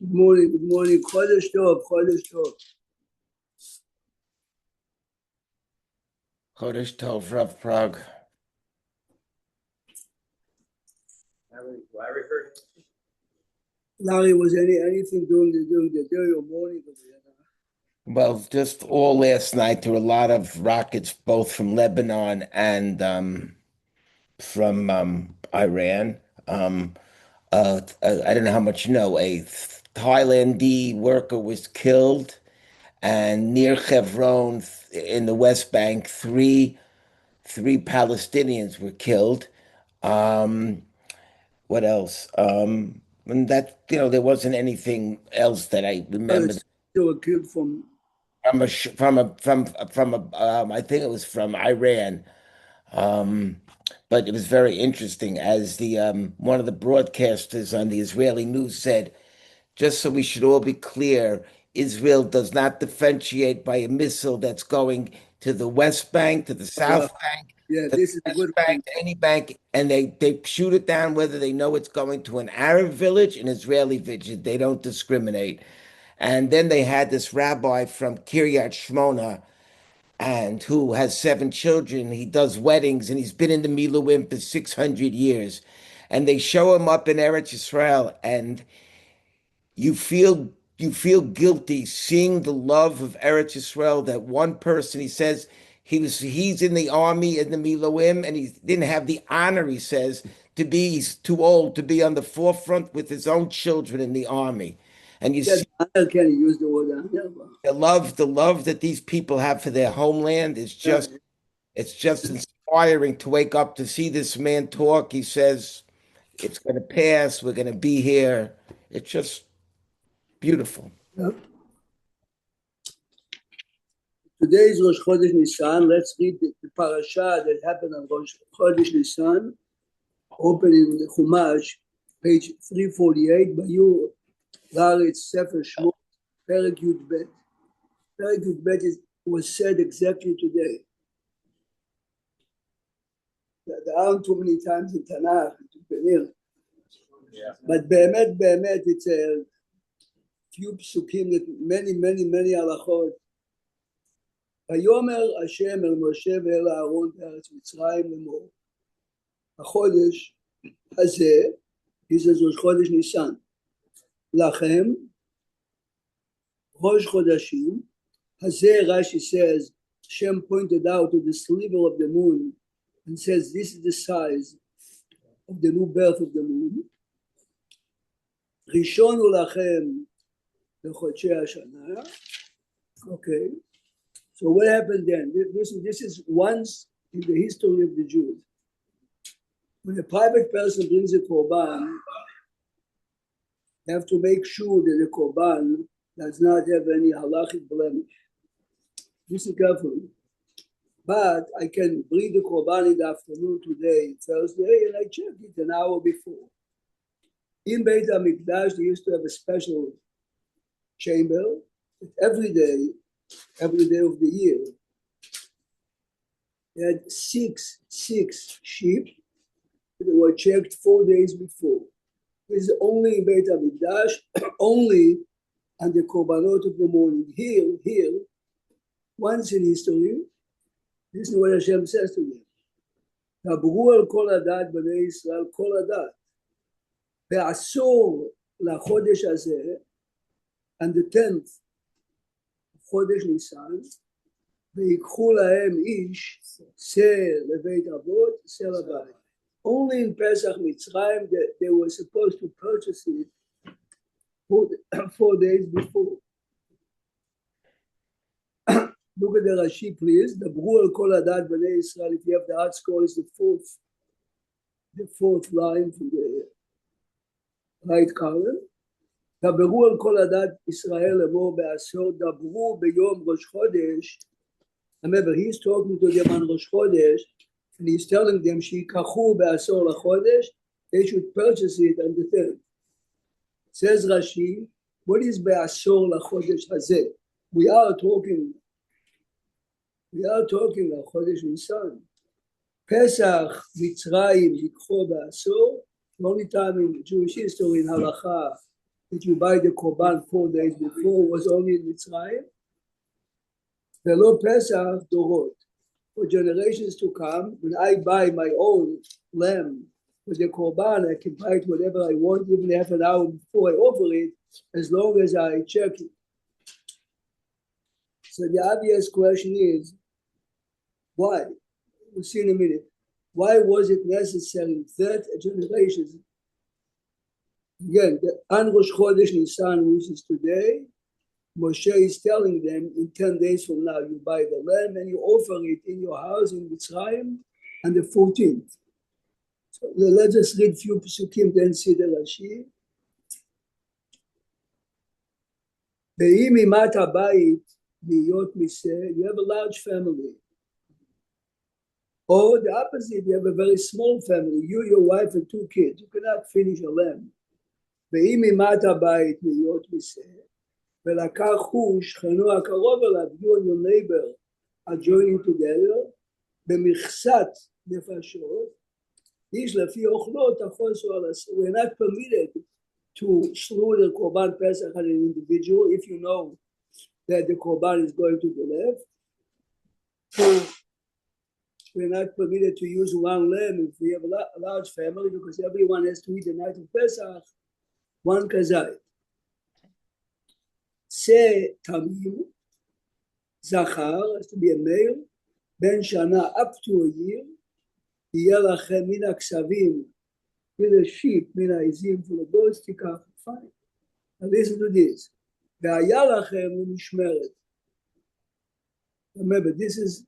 Good morning, good morning. Chodesh Tov, Chodesh Tov. Chodesh Tov, Rav Prague. Larry, was anything during the day or morning? Well, just all last night, there were a lot of rockets, both from Lebanon and from Iran. I don't know how much you know. A Thailand worker was killed, and near Hebron in the West Bank, three Palestinians were killed. Um, what else? And that there wasn't anything else that I remember. They were killed from I think it was from Iran. But it was very interesting as the one of the broadcasters on the Israeli news said, just so we should all be clear, Israel does not differentiate by a missile that's going to the West Bank, to the South Bank, yeah. to the This is a West good Bank, point. to any bank, and they shoot it down whether they know it's going to an Arab village, an Israeli village. They don't discriminate. And then they had this rabbi from Kiryat Shmona, and who has 7 children. He does weddings, and he's been in the Miluim for 600 years. And they show him up in Eretz Yisrael, and you feel guilty seeing the love of Eretz Yisrael. That one person, he says, he's in the army in the Miluim, and he didn't have the honor, he says, he's too old to be on the forefront with his own children in the army. And you see I can't use the word honor, but the love that these people have for their homeland is just it's just inspiring to wake up to see this man talk. He says it's going to pass. We're going to be here. It's just beautiful. yeah. Today is Rosh Chodesh Nisan. Let's read the parasha that happened on Rosh Chodesh Nisan. Open in the Chumash, page 348. Bayu Laretz Sefer Shmot, Perek Yud Bet. Perek Yud Bet was said exactly today. There aren't too many times in Tanakh, but Be'emet, it's a few psukim that many halachot. ויאמר השם אל משה ואל אהרון בארץ מצרים לאמור. החודש הזה, this is ראש חודש ניסן, לכם ראש חודשים, הזה Rashi says, Hashem pointed out to the sliver of the moon and says this is the size of the new birth of the moon. ראשון הוא לכם בחודשי השנה. Okay. So what happened then? This is once in the history of the Jews. When a private person brings a korban, they have to make sure that the korban does not have any halachic blemish. Listen carefully. But I can bring the korban in the afternoon today, Thursday, and I check it an hour before. In Beit HaMikdash, they used to have a special chamber every day of the year. They had six sheep that were checked 4 days before. This is only in Beit HaMikdash, only on the korbanot of the morning. Here, once in history, this is what Hashem says to them. דברו על כל הדת בני ישראל, כל הדת. בעשור לחודש הזה, on the 10th, חודש ניסן, ויקחו להם איש, שא לבית אבות, שא לבית. Only in Pesach Mitzrayim that they were supposed to purchase it 4 days before. Look at the Rashi, please. דברו על כל הדת בני ישראל. If you have the art score, is the fourth line from the right column. דברו על כל הדת ישראל לאמור בעשור, דברו ביום ראש חודש. Remember, he's talking to them on Rosh Chodesh, and he's telling them, שיקחו בעשור לחודש, they should purchase it on the 3rd. Says Rashi, what is בעשור לחודש הזה? We are talking לחודש ניסן. פסח, מצרים, ייקחו בעשור, the only time in Jewish history in halacha that you buy the Korban 4 days before was only in Mitzrayim. Velo Pesach Dorot. For generations to come, when I buy my own lamb with the Korban, I can buy it whatever I want, even half an hour before I offer it, as long as I check it. So the obvious question is, why? We'll see in a minute. Why was it necessary that generations? Again, the An Rosh Chodesh Nisan, which is today, Moshe is telling them in 10 days from now, you buy the lamb and you offer it in your house in Mitzrayim on the 14th. So let's just read a few Pesukim, then see the Rashi. You have a large family. Or the opposite, you have a very small family. You, your wife, and 2 kids. You cannot finish a lamb. You and your neighbor are joining together. We're not permitted to slaughter Korban Pesach on an individual if you know that the Korban is going to be left. So we're not permitted to use one lamb if we have a large family, because everyone has to eat the night of Pesach, one kazayit. Se tamim, zachar, has to be a male, ben shana, up to a year, yeh lachem min haksavim, with a sheep, min ha'izim, for the goats, tikach, fine. Now listen to this. Ve'haya lachem mishmeret. Remember, this is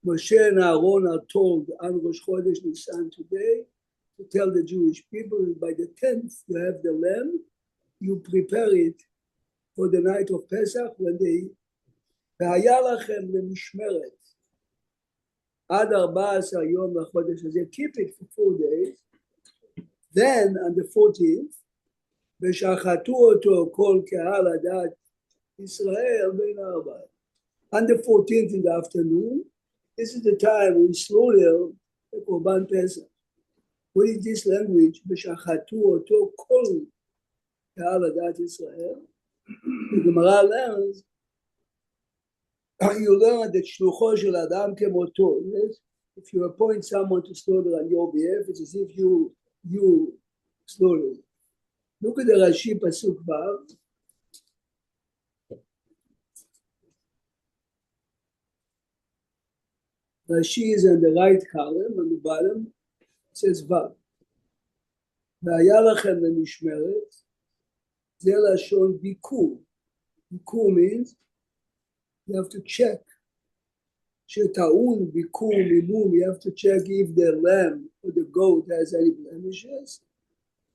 Moshe and Aaron are told on Rosh Chodesh Nisan today to tell the Jewish people that by the 10th you have the lamb, you prepare it for the night of Pesach when they והיה לכם למשמרת עד 14 יום לחודש הזה, keep it for 4 days, then on the 14th, ושחטו אותו כל קהל הדת ישראל בין הארבעה. On the 14th in the afternoon, this is the time we slaughter the Korban Pesach. What is this language? ושחטו אותו כל קהל הדת ישראל. The Gemara learns, you learn that shlucho shel adam kemoto. Yes? If you appoint someone to slaughter on your behalf, it's as if you slaughter. Look at the Rashi Pasuk Vav. Rashi is on the right column, on the bottom, it says Vav. והיה לכם למשמרת, זה לשון ביקור. ביקור means you have to check. שטעון ביקור מימום, you have to check if the lamb or the goat has any blemishes.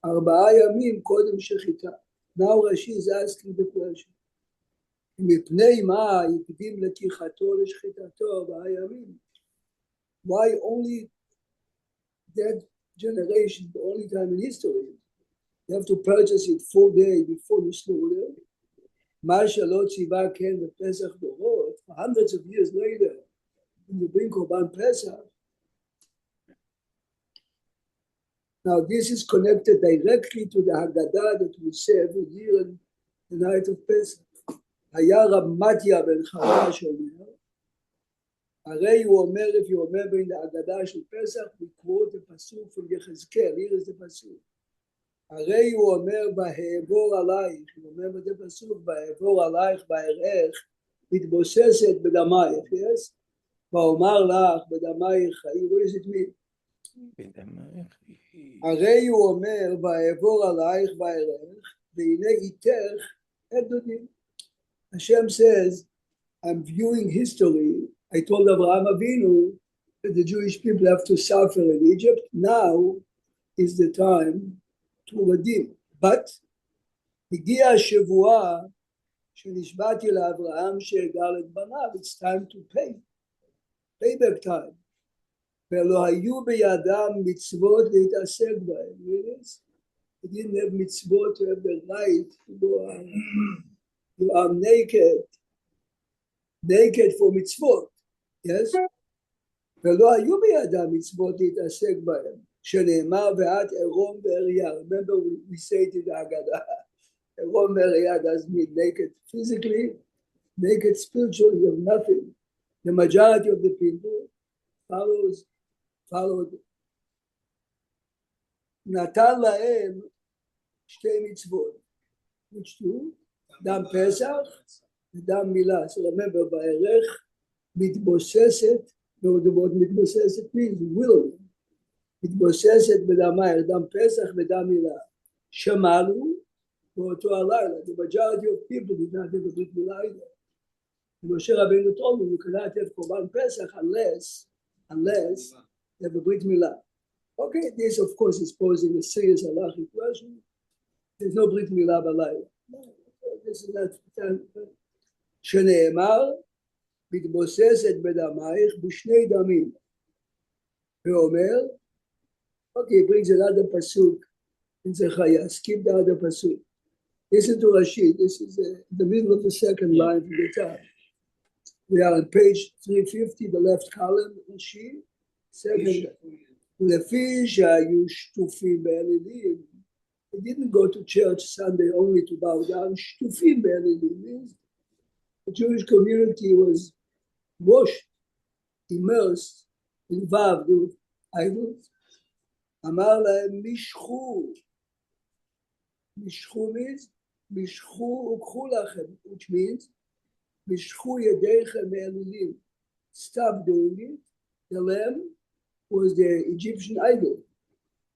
4 ימים קודם שחיטה. Now Rashi is asking the question. מפני מה יקדים לקיחתו לשחיטתו 4 ימים? Why only that generation, the only time in history? You have to purchase it 4 days before you slaughter. מה שלא ציווה כן בפסח דורות, hundreds of years later, when you bring Korban Pesach. Now this is connected directly to the Haggadah that we say every year on the night of Pesach. היה רב מתיה בן חרש אומר, הרי הוא אומר, if you remember in the Haggadah של פסח, we quote the pasuk from יחזקאל, here is the pasuk. הרי הוא אומר בהעבור עלייך, הוא אומר בזה פסוק, בהעבור עלייך בערך, מתבוססת בדמייך, yes? ואומר לך בדמייך חיי, what does it mean? הרי הוא אומר בהעבור עלייך בערך, והנה איתך את דודים. Hashem says, I'm viewing history. I told Avraham Avinu that the Jewish people have to suffer in Egypt. Now is the time to redeem. But הגיע השבועה שנשבעתי לאברהם שאגאל את בניו. It's time to pay. Payback time. ולא היו בידם מצוות להתעסק בהם. They didn't have mitzvot to have the right to go on. You are naked for mitzvot, yes? ולא היו בידם מצוות להתעסק בהם, שנאמר ואת עירום ועריה. Remember we say to the Haggadah, Ron Maria doesn't mean naked physically, naked spiritually, you have nothing. The majority of the people followed. נתן להם שתי מצוות, which two? דם פסח ודם מילה. So remember, בערך מתבוססת, what מתבוססת means, will. מתבוססת בדמייך, דם פסח ודם מילה. שמענו באותו הלילה. The majority of people did not have a ברית מילה either. Moshe Rabbeinu told them you cannot have Korban Pesach unless you have a Brit Milah. Okay, this of course is posing a serious halachic question. There's no Brit Milah b'layla. This is not. שנאמר, מתבוססת בדמייך בשני דמים. ואומר, okay, he brings another pasuk in Zechariah. Skip the other pasuk. Listen to Rashi. This is the middle of the second line from the top. We are on page 350, the left column, Rashi. Second, לפי שהיו שטופים באלילים. They didn't go to church Sunday only to bow down. שטופים באלילים means the Jewish community was washed, immersed, involved with idols. אמר להם משכו. משכו means משכו וקחו לכם, which means משכו ידיכם מאלילים. Stop doing it. The lamb was the Egyptian idol.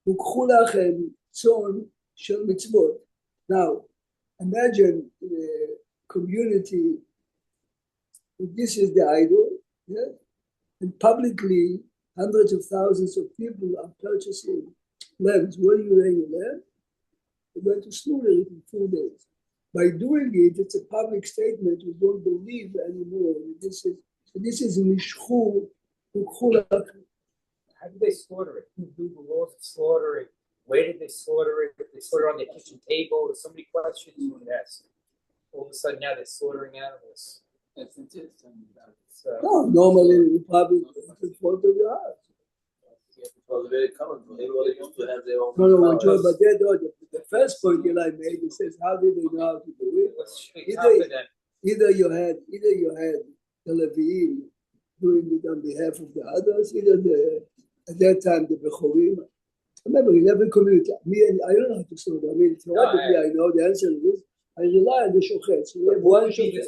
וקחו לכם צאן של מצוות. Now, imagine the community, this is the idol, yeah? And publicly, hundreds of thousands of people are purchasing lambs. Where are you laying a lamb? We're going to slaughter it in 4 days. By doing it, it's a public statement. We don't believe anymore. This is mishchu ukhu lachem. How did they slaughter it? Who do the laws of slaughtering? Where did they slaughter it? Did they slaughter on the kitchen table? There's so many questions you would ask. All of a sudden now they're slaughtering animals. No, normally you probably in front of your house. It was very common. Everybody used to have their own. No, but the first point Eli made, he says, how did they know how to do it? Either you had the Leviim doing it on behalf of the others, at that time the Bechorim. Remember, in every community, I don't know how to solve it. I mean, theoretically, I know the answer is I rely on the shochet. So we have one shochet.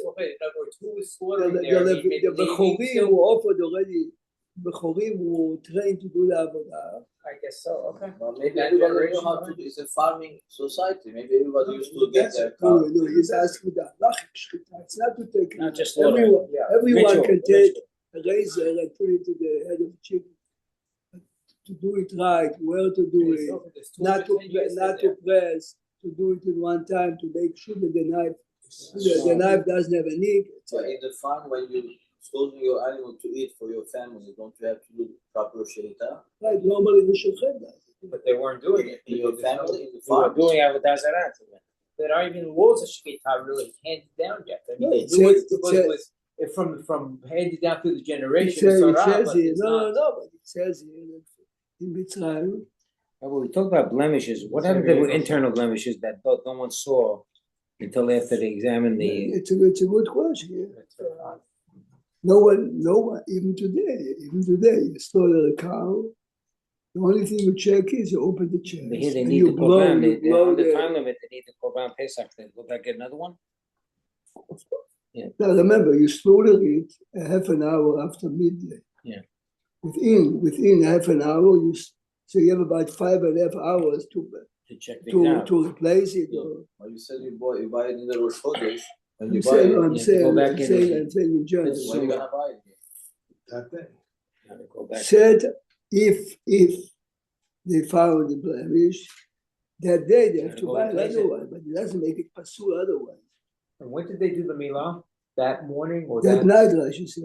The Bechorim who offered already, Bechorim who trained to do the avodah. I guess so. Okay. Well, maybe everybody knew how to do. It's a farming society. Maybe everybody used to get their cow. No, he's asking that. It's not to take. Not just everyone can take a razor and put it to the head of the chicken. To do it right, where to do it, not to press, to do it in one time, to make sure that the knife doesn't have a nick. But in the farm, when you're slaughtering your animal to eat for your family, don't you have to do proper shechita? Right, normally the shochet does. But they weren't doing it. In your family, in the They were farm? doing avodah zarah to them. There aren't even laws of shechita really handed down yet. I mean, No, they do it because it was from handed down through the generation. It says here, but it says here that in Mitzrayim. Well, we talk about blemishes. What happened to the internal blemishes that no one saw until after they examined the? It's a good question. Yeah. No one, even today, you slaughter a cow. The only thing you check is you open the chest. But here they and need you the blow, korban. you They're blow on the the. time limit. They need the korban pesach. Will that get another one? Now remember, you slaughter it a half an hour after midday. Yeah. Within half an hour, so you have about 5.5 hours To check things out. to replace it. Yeah. Well, you said you buy it in the Rosh Chodesh. When you I'm buy saying, it, I'm have to saying, go back I'm in saying, and- I'm saying in general. when are you gonna buy it? That day. Gotta go back. Said if they found the blemish, that day they have Gotta to go buy replace another it. one, but it doesn't make it pasul otherwise. And when did they do the milah? That morning or That night, I should say.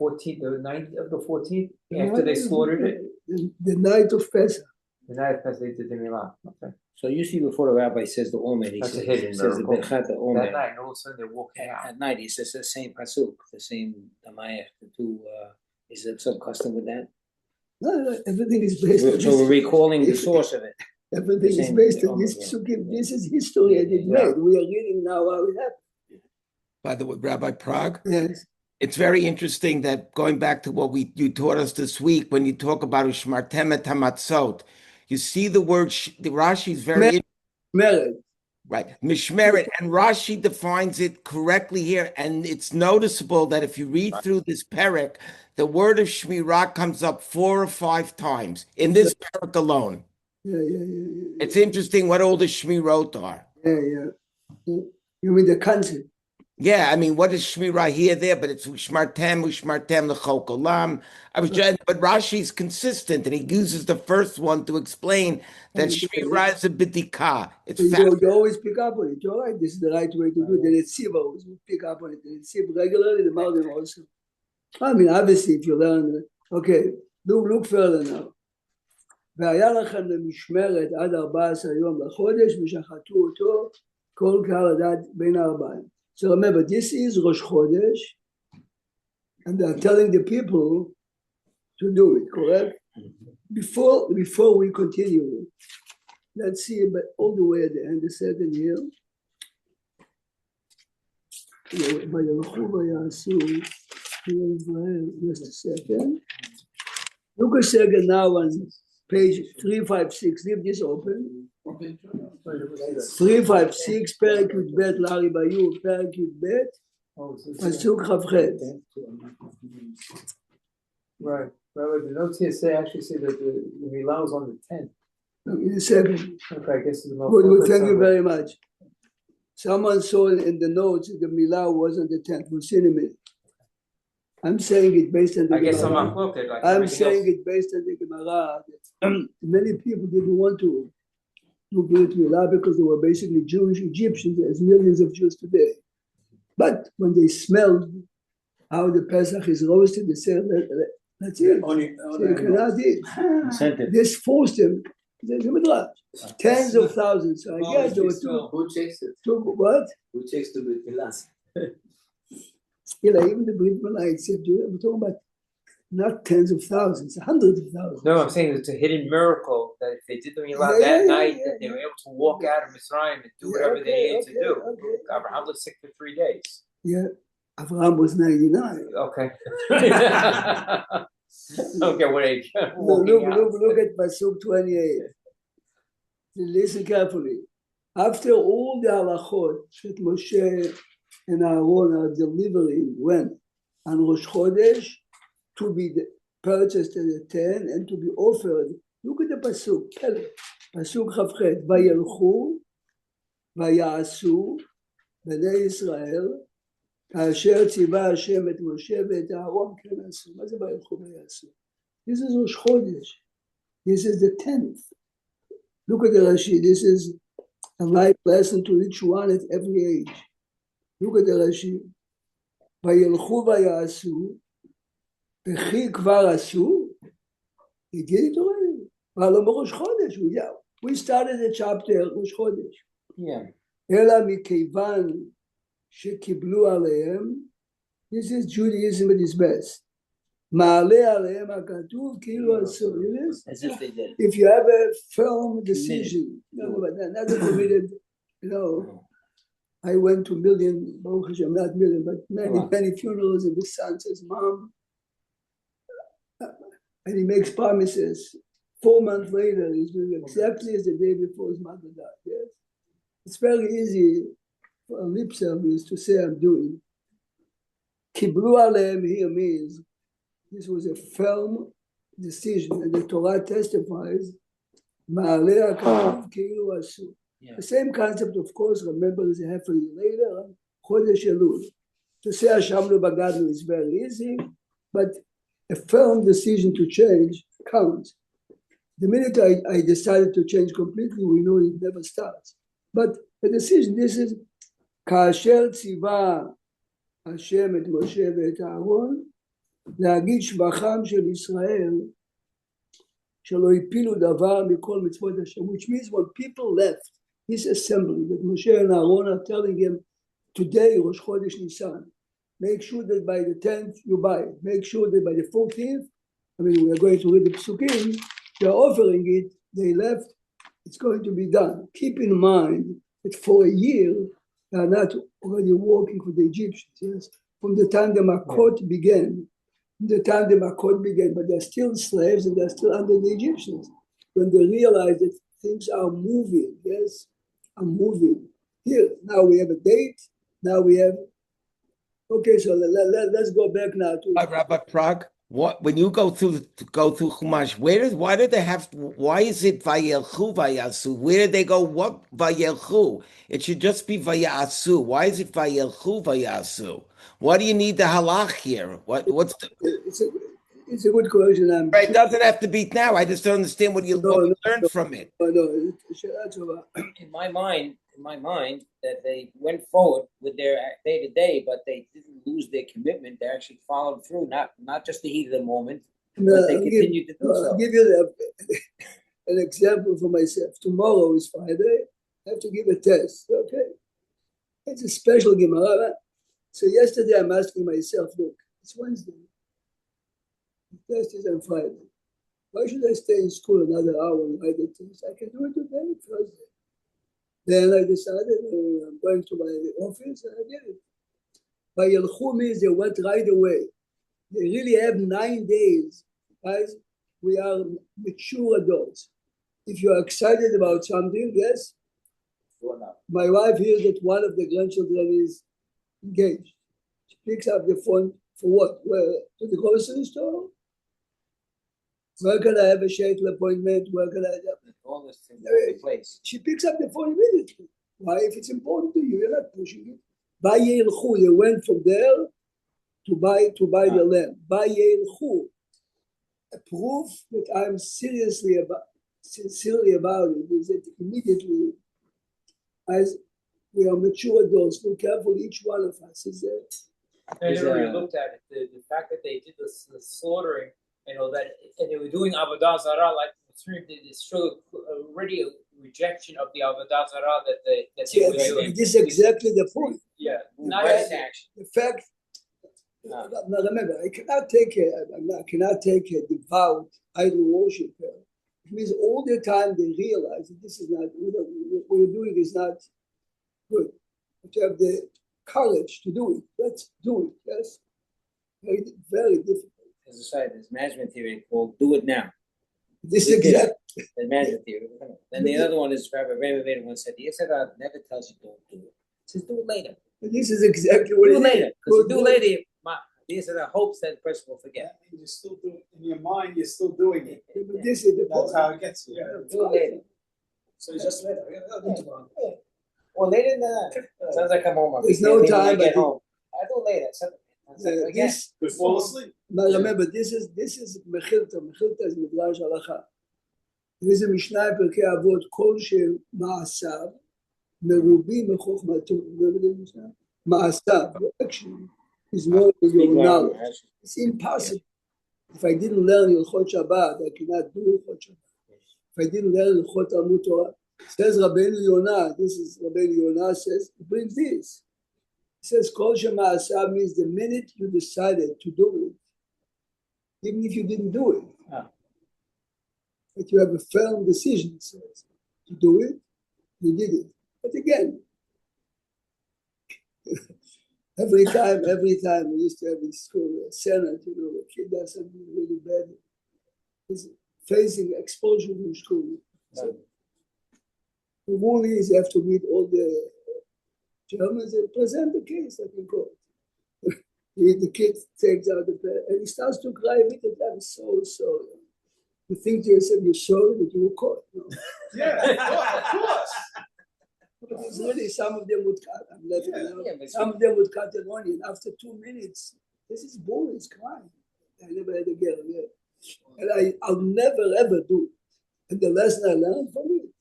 14th, the night of the 14th, after they slaughtered it? The night of Pesach. The night after they did the milah. Okay. So you see before the rabbi says the omer, he That's a says, hidden he says the miracle. berchat That omer. night, and all of a sudden they're walking out. At night, he says the same pasuk, the same damayach, the two. Is there some custom with that? No, everything is based on So we're history. recalling the source of it. Everything is Same, based on almost, this yeah. psukim. This is history and it Yeah. made. We are reading now how it happened. By the way, Rabbi Prague, Yes. it's very interesting that going back to what you taught us this week, when you talk about Ushmartem et Hamatzot, you see the word, the Rashi is very Married. right, Mishmeret, and Rashi defines it correctly here, and it's noticeable that if you read through this perek, the word of Shmirah comes up 4 or 5 times in this perek alone. Yeah. It's interesting what all the Shmirot are. Yeah. You mean the concept? Yeah, I mean, what is Shmirah here, there, but it's Ushmartem l'chol kolam. But Rashi's consistent, and he uses the first one to explain that Shmirah is a bidikah. It's You always pick up on it. You're right. This is the right way to do it. The Netziv always pick up on it. The Netziv regularly, the Malbim also. I mean, obviously, if you learn, okay, look further now. והיה לכם למשמרת עד 14 יום לחודש ושחטו אותו כל קהל הדת בין הארבעים. So remember, this is Rosh Chodesh, and they're telling the people to do it, correct? Before we continue, let's see, but all the way at the end, the second year. וילכו ויעשו, just a second. Look a second now on page 356, leave this open. 356, פרק י"ב לארי ביור, פרק י"ב, פסוק כ"ח. Right. Rabbi, the notes here actually say that the Milah was on the 10th. In a second. Okay, I guess it's Good, thank you very much. Someone saw in the notes the Milah was on the 10th. We'll see in a minute. I'm saying it based on the I guess Gemara. I'm unquoted. Like I'm saying it based on the Gemara. Many people didn't want to do Brit Milah because they were basically Jewish Egyptians, as millions of Jews today. But when they smelled how the Pesach is roasted, they said, that's it. So you cannot eat. This forced them. There's a midrash. Tens of thousands. So I guess there were two. Who checks it? What? Who checks the Brit Milah? Even the Brit Milah, we're talking about not tens of thousands, hundreds of thousands. No, I'm saying it's a hidden miracle that if they did the Milah that night, that they were able to walk out of Mitzrayim and do whatever they needed to do. Abraham was sick for 3 days. Yeah, Abraham was 99. Okay. Okay, what age? Look at Pasuk 28. Listen carefully. After all the halachot that Moshe and Aaron are delivering when on Rosh Chodesh to be purchased at the 10 and to be offered. Look at the Pasuk. Pasuk Chavchet. Vayelchu vaya'asu bnei Israel כאשר ציווה השם את משה ואת אהרון כן עשו. מה זה וילכו ויעשו? This is Rosh Chodesh. This is the 10th. Look at the Rashi. This is a life lesson to each one at every age. Look at the Rashi. וילכו ויעשו וכי כבר עשו. He did it already. אבל לא בראש חודש. We started the chapter ראש חודש. Yeah. אלא מכיוון שקיבלו עליהם, this is Judaism at its best. מעלה עליהם הכתוב כאילו עשו. As if they did. If you have a firm decision, not a committed, I went to Baruch Hashem, not million, but many funerals, and the son says, Mom, and he makes promises. 4 months later, he's doing exactly as the day before his mother died. Yes, it's very easy for a lip service to say I'm doing. Kiblu aleim here means this was a firm decision, and the Torah testifies. Ma'aleh HaKativ Keilu Asu. The same concept, of course, remember, is a half a year later, Chodesh Elul. To say Hashem lo bagadnu is very easy, but a firm decision to change counts. The minute I decided to change completely, we know it never starts. But the decision, this is כאשר ציווה השם את משה ואת אהרון להגיד שבחם של ישראל שלא הפילו דבר מכל מצוות השם, which means when people left this assembly that Moshe and Aaron are telling him today Rosh Chodesh Nisan, make sure that by the 10th you buy it, make sure that by the 14th, I mean we are going to read the Psukim, they are offering it, they left, it's going to be done. Keep in mind that for a year, they are not already working for the Egyptians, yes? From the time the Makot began, but they're still slaves and they're still under the Egyptians. When they realize that things are moving, yes, are moving. Here, now we have a date, now we have, okay, so let's go back now to. Rabbi Prague, what when you go through Chumash, why is it Vayelchu Vayasu? Where did they go? What Vayelchu? It should just be Vayasu. Why is it Vayelchu Vayasu? What do you need the halach here? What's the It's a good question. right? It doesn't have to be now. I just don't understand what you learned from it. In my mind, that they went forward with their day to day, but they didn't lose their commitment. They actually followed through, not just the heat of the moment, but they continued to do so. I'll give you an example for myself. Tomorrow is Friday. I have to give a test. Okay, it's a special Gemara. So yesterday I'm asking myself, look, it's Wednesday. The test is on Friday. Why should I stay in school another hour and write the test? I can do it today, Thursday. Then I decided I'm going to my office and I did it. Vayelchu means they went right away. They really have 9 days. Guys, we are mature adults. If you are excited about something, yes. My wife hears that one of the grandchildren is engaged. She picks up the phone for what? Where? To the grocery store? Where can I have a shuttle appointment? Where can I have All this in the place. She picks up the phone immediately. Why? If it's important to you, you're not pushing it. Vayelchu, they went from there to buy the lamb. Vayelchu, a proof that I'm sincerely about it is that immediately, as we are mature adults, be careful, each one of us is there. I never really looked at it. The fact that they did the slaughtering, that and they were doing avodah zarah, like it showed already a rejection of the avodah zarah that they were doing. This is exactly the point. Yeah, Not action. The fact. Now remember, I cannot take a devout idol worshiper. It means all the time they realize that this is not what we're doing is not good. But you have the courage to do it. Let's do it. Yes, very, very difficult. There's management theory called "Do It Now." This is exactly. The management theory. Then the other one is Rabbi Vader once said, "The Yisrael never tells you don't do it. It says do it later. This is exactly what Do it it later. is. Because do it later, the Yisrael hopes that the person will forget. You still do it in your mind. You're still doing it. But this is the That's point. how it gets you. Do it later. So it's just later. Well, later than that. Sounds like I'm home. There's no time, I get but home. I do it later. Again. This, We fall asleep. but remember, this is Mechilta. Mechilta is Midrash Halacha. There is a Mishnah in Pirkei Avot, Kol Shel Ma'asav Merubi Mechokmato. Remember the Mishnah? Ma'asav, your action is more than your knowledge. It's impossible. If I didn't learn Hilchot Shabbat, I cannot do Hilchot Shabbat. If I didn't learn Hilchot Talmud Torah, says Rabbeinu Yonah, this is Rabbeinu Yonah says, he brings this. He says, Kol Shema Asab means the minute you decided to do it, even if you didn't do it, but you have a firm decision, it says, to do it, you did it. But again, every time we used to have in school, a Senate, a kid does something really bad, is facing expulsion from school. So, the rule is you have to meet all the Germans and present the case, like in court. The kid takes out the pen and he starts to cry immediately. I'm so sorry. You think to yourself, you're sorry that you were caught. No. Yeah, of course. But it's really, some of them would cut. I'm letting you know. Some of them would cut an onion. After 2 minutes, this is boring, it's crying. I never had a girl yet. And I'll never ever do it. And the lesson I learned from it.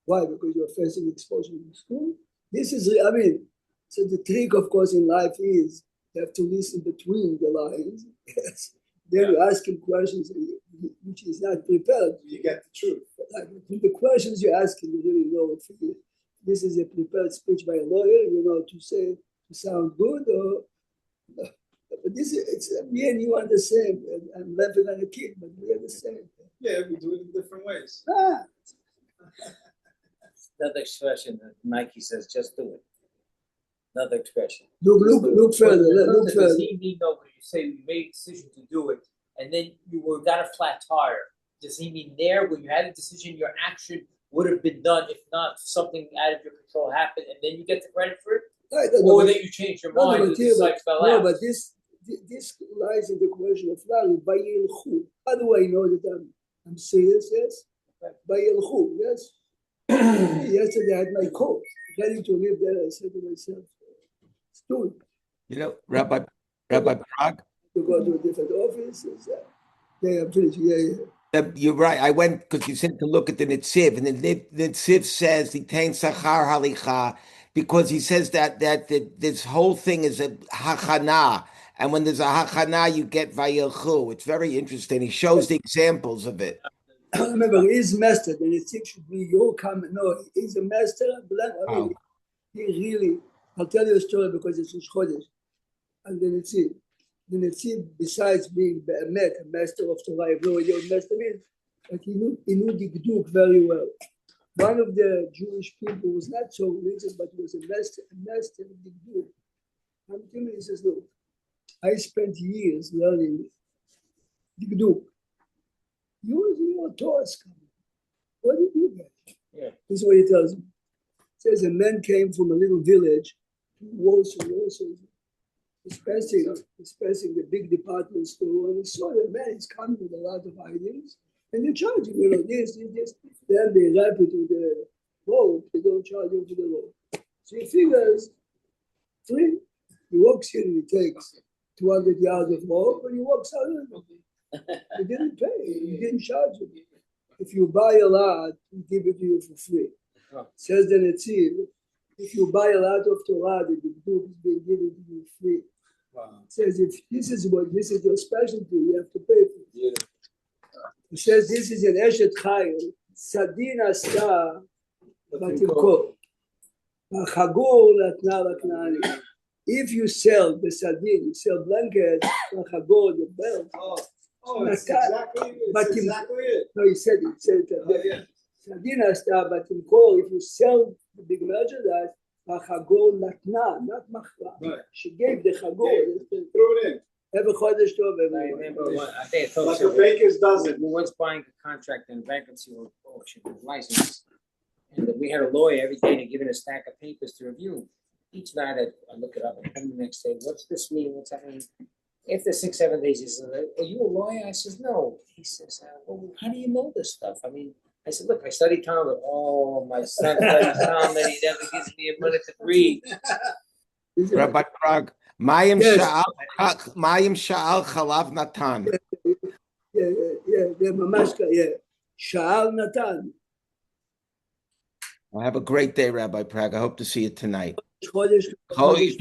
Why? Because you're facing exposure in school. This is, so the trick, of course, in life is you have to listen between the lines. Yes. Then you ask him questions which is not prepared. You get the truth. Like, the questions you're asking, you really know if this is a prepared speech by a lawyer, to say, to sound good, or but this is, it's me and you are the same. I'm laughing at a kid, but we are the same. Yeah, we do it in different ways. Another expression that Nike says, just do it. Another expression. Look further, look Does further. he mean though, when you say you made a decision to do it, and then got a flat tire? Does he mean there, when you had a decision, your action would have been done if not something out of your control happened, and then you get the credit for it, or that you changed your mind and decided to fell No, out? but this lies in the question of learning. Vayilchu. How do I know that I'm serious? Yes. Vayilchu. Yes. Yesterday I had my coat ready to leave there. I said to myself, "It's good You know, Rabbi Prague, to go to a different office." Yeah, I'm finished. Yeah. you're right. I went because you said to look at the Netziv, and the Netziv says the Tain Sachar Halicha, because he says that this whole thing is a hachana, and when there's a hachana, you get vayilchu. It's very interesting. He shows the examples of it. Remember, his master, the Netziv should be your comment. No, he's a master. Wow. He really, I'll tell you a story because it's Rosh Chodesh. And the Netziv, besides being a master of Torah, I have no idea what master means, but he knew Dikduk very well. One of the Jewish people was not so religious, but was a master of Dikduk. And to me, he says, look, I spent years learning Dikduk. Your Torah scholar. What did you get? Yeah. This is what he tells me. He says a man came from a little village to Warsaw, he's passing the big department store, and he saw the man is coming with a lot of items, and they charge him, this. Then they wrap it with the rope, they don't charge him for the rope. So he figures, free. He walks in and he takes 200 yards of rope, and he walks out. He didn't pay, he didn't charge him. If you buy a lot, we give it to you for free. Says the Netziv, if you buy a lot of Torah, the book is being given to you free. Wow. Says if this is your specialty, you have to pay for it. Yeah. He says this is an Eshet Chayil, Sadin Asta Batimko. Chagor Latna Laknani. If you sell the sardine, you sell blanket, Chagor, the belt. Oh, that's exactly it. But That's exactly it. No, he said it. Oh, yeah. Sadin Asta Batimko. If you sell the big merchandise, Chagor Latna, not Machra. Right. She gave the Chagor. Throw it in. Have a Chodesh Tov, I everyone. remember I think I told Like you. a baker's dozen. We once buying a contract in bankruptcy auction with license. And we had a lawyer every day to give in a stack of papers to review. Each night I look it up and come the next day, what's this mean? What's that mean? After 6-7 days, he says, are you a lawyer? I says, no. He says, well, how do you know this stuff? I mean, I said, look, I studied Talmud. Oh, my son studies Talmud. He never gives me a minute to read. Rabbi Prague, Mayim Yes. Sha'al Chalav Natan. Yeah, Mamashka, yeah. Sha'al Natan. Have a great day, Rabbi Prague. I hope to see you tonight. Chodesh Chodesh